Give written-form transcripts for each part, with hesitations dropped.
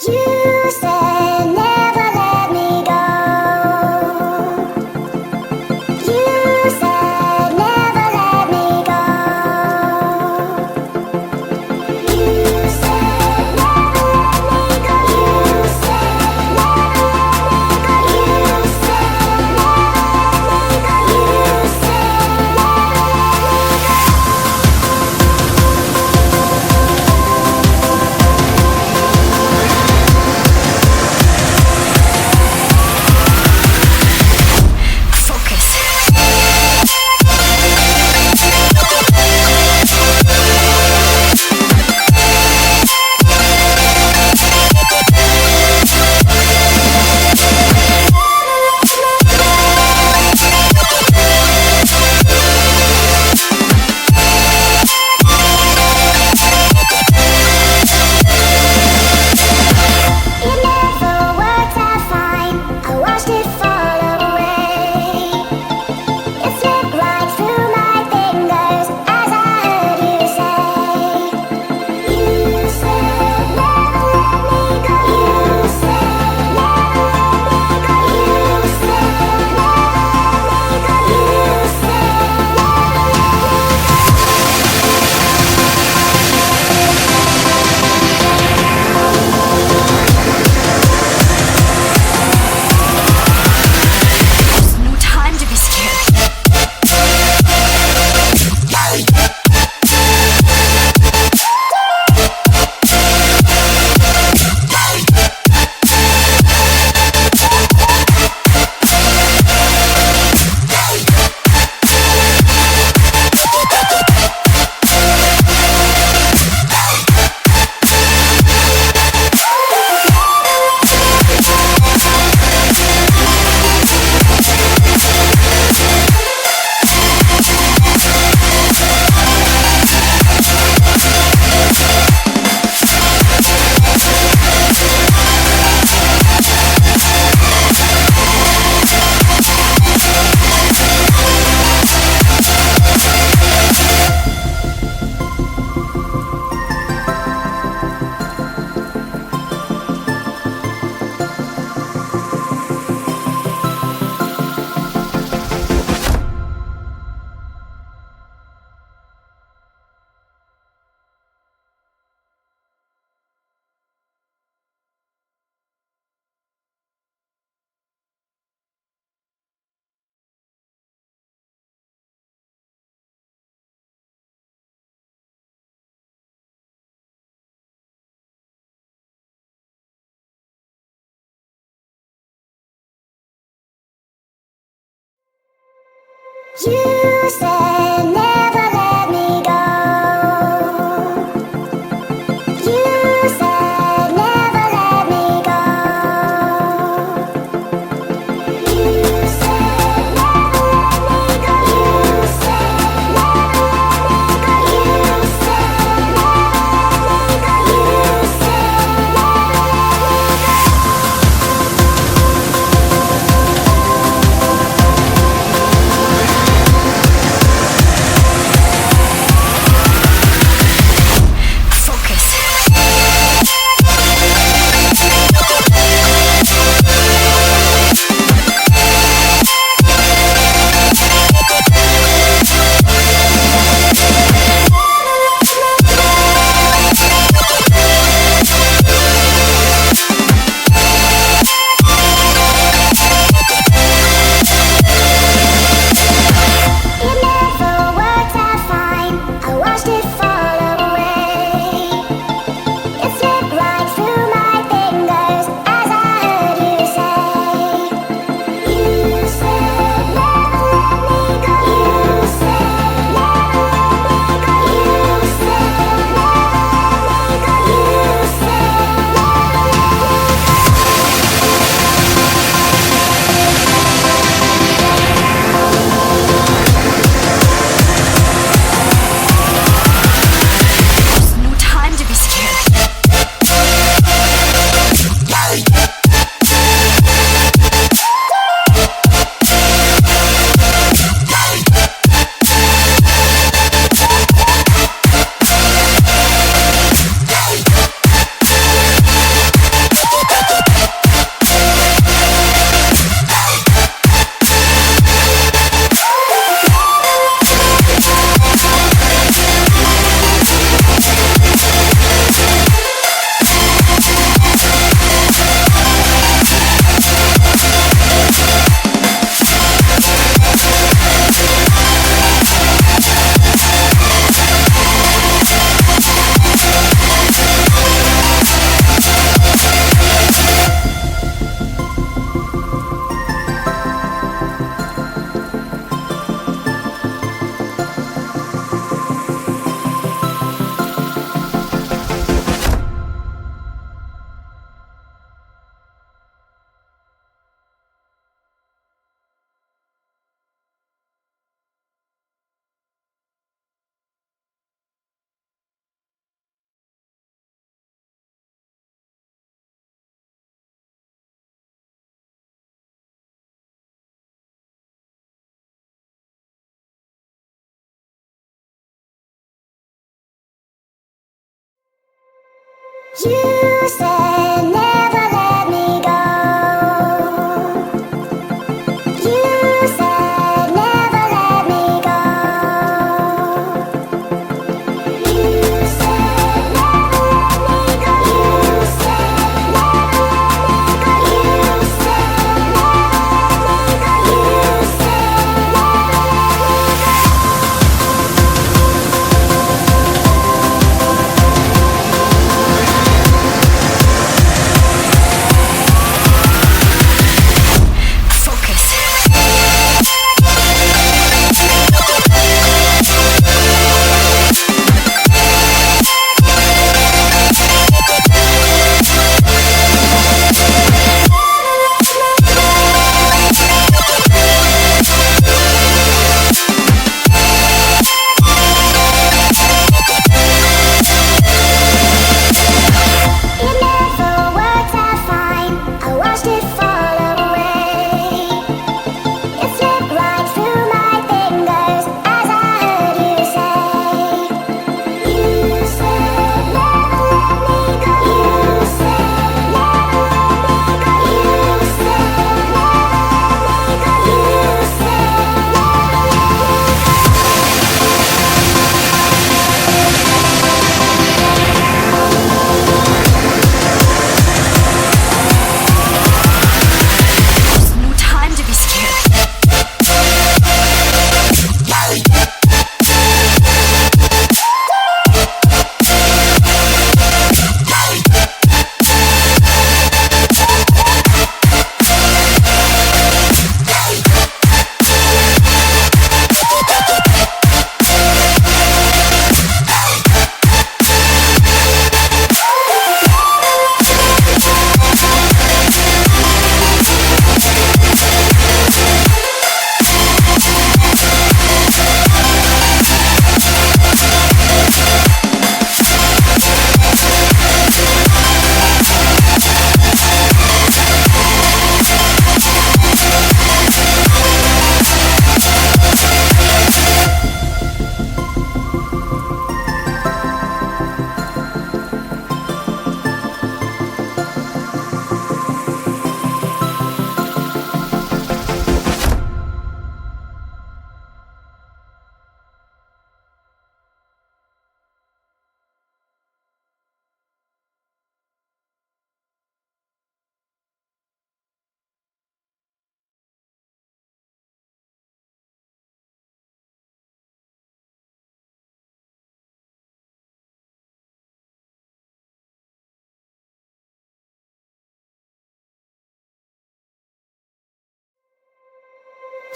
You said never let me go. You said never let me go. You said never let me go. You said never let me go. You said never let me go. You said you said never let me go. You said never let me go. You said never let me go. You said never let me go. You said never let me go. You said never let me go. You said never let me go. You said never let me go. You said never let me go. You said never let me go. You said never let me go. You said it never worked out fine. I watched it fall away. It slipped right through my fingers as I heard you say. You said never let me go. You said never let me go. You said never let me go. You said never let me go. No time to be scared.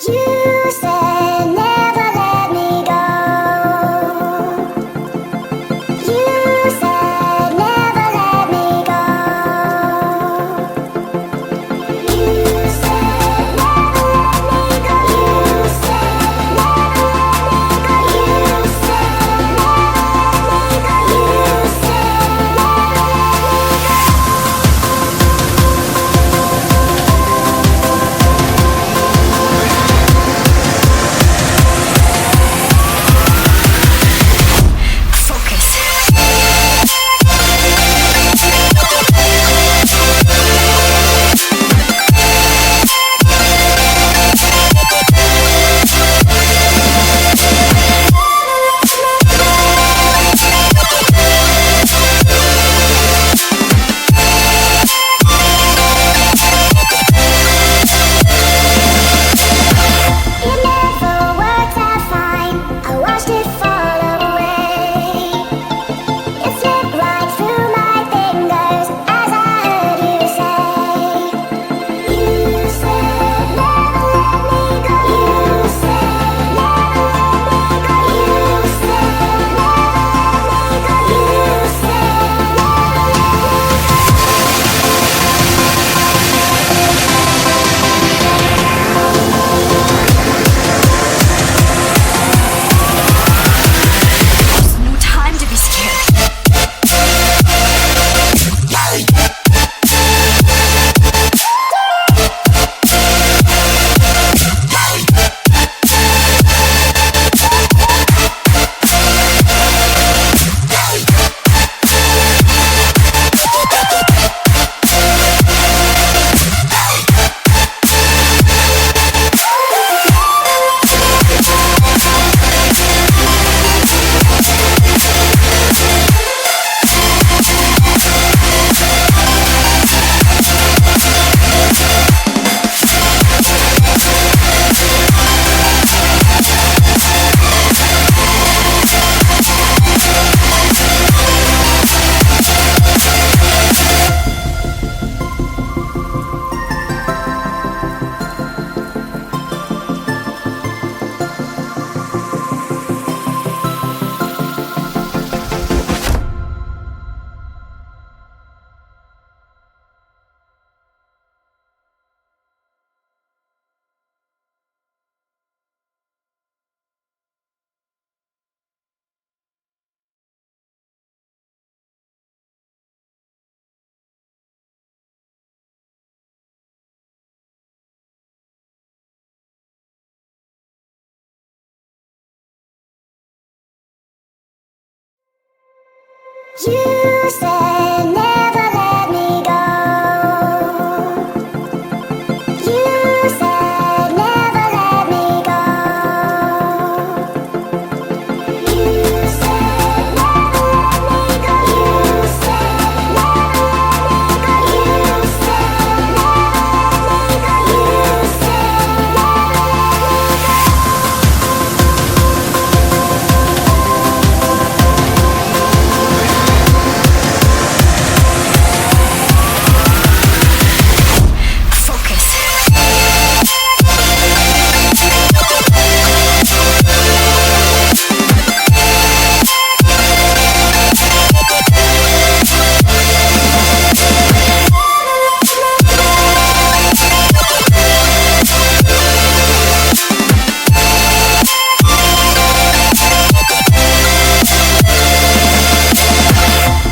You said never let me go. You said never let me go. You said never let me go. You said never let me go. You said never let me go. You said never let me go. You said never let me go. You said never let me go. You said never let me go. You said never let me go. You said never let me go. You said never Focus.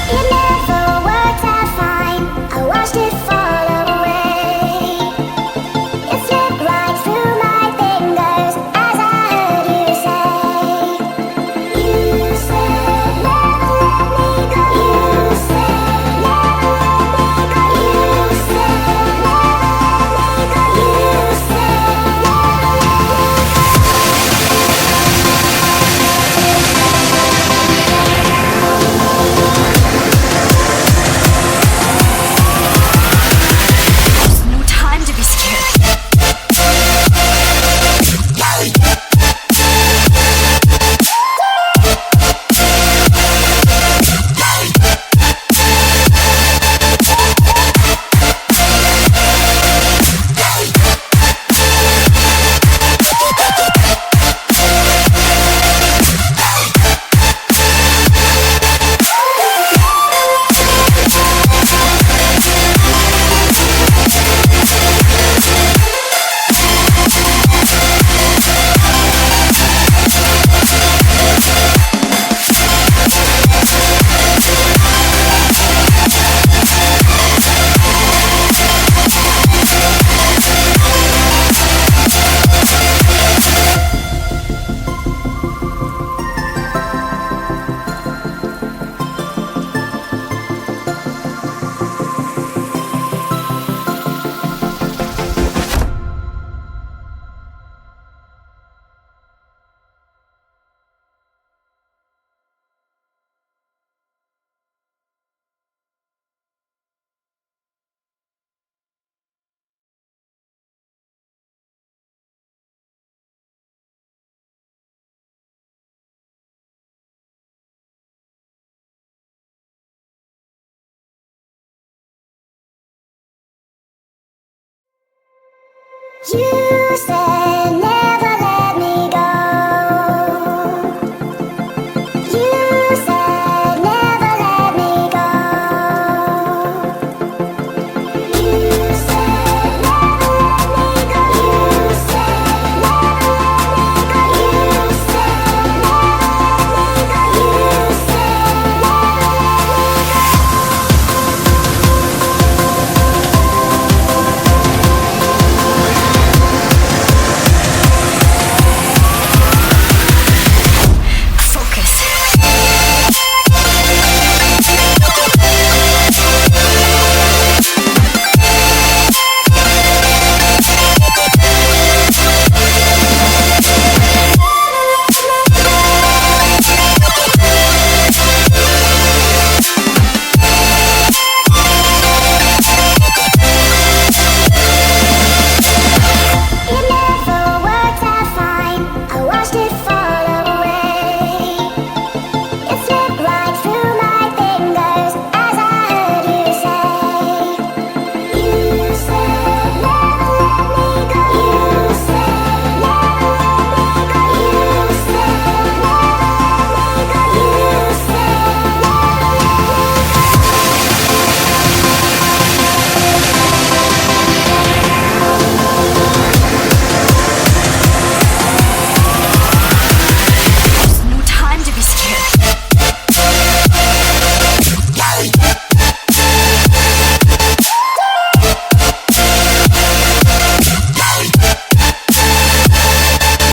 It never worked out fine. I watched it fall away. It slipped right through my fingers as I heard you say. You said never let me go. You said never let me go. You said never let me go. You said never There's no time to be scared. You said